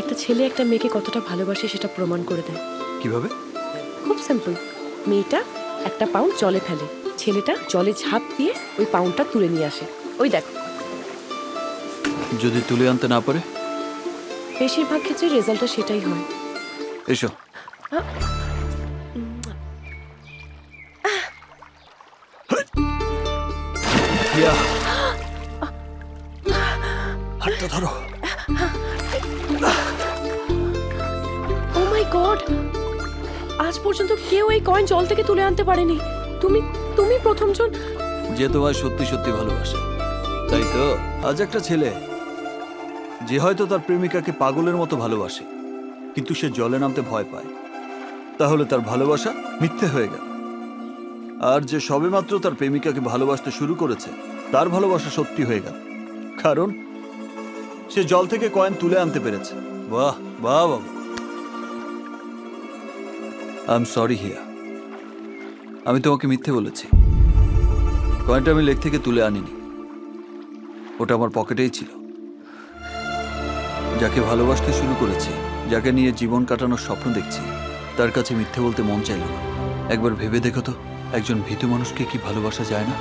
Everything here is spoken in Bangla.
একটা ছেলে একটা মেয়েকে কতটা ভালোবাসে সেটা প্রমাণ করে দেয়। কিভাবে? খুব সিম্পল। মেয়েটা একটা পাউন্ড জলে ফেলে, ছেলেটা জলে ঝাঁপ দিয়ে ওই পাউন্ডটা তুলে নিয়ে আসে। ওই দেখো। যদি তুলে আনতে না পারে? বেশিরভাগ ক্ষেত্রে রেজাল্টটা সেটাই হয়। এসো। হাতটা ধরো। ও মাই গড, আজ পর্যন্ত কেউ এই কয়েন জল থেকে তুলে আনতে পারেনি। তুমি তুমি প্রথমজন যে তোমায় সত্যি সত্যি ভালোবাসে, তাই তো? আজ একটা ছেলে যে হয়তো তার প্রেমিকাকে পাগলের মতো ভালোবাসে, কিন্তু সে জলে নামতে ভয় পায়, তাহলে তার ভালোবাসা মিথ্যে হয়ে গেল। আর যে সবেমাত্র তার প্রেমিকাকে ভালোবাসতে শুরু করেছে, তার ভালোবাসা সত্যি হয়ে গেল, কারণ সে জল থেকে কয়েন তুলে আনতে পেরেছে। বাহ বাহ বাবা। আই এম সরি হিয়া, আমি তোমাকে মিথ্যে বলেছি। কয়েনটা আমি লেক থেকে তুলে আনিনি, ওটা আমার পকেটেই ছিল। যাকে ভালোবাসতে শুরু করেছি, যাকে নিয়ে জীবন কাটানোর স্বপ্ন দেখছি, তার কাছে মিথ্যে বলতে মন চাইল না। একবার ভেবে দেখো তো, একজন ভীতু মানুষকে কি ভালোবাসা যায় না?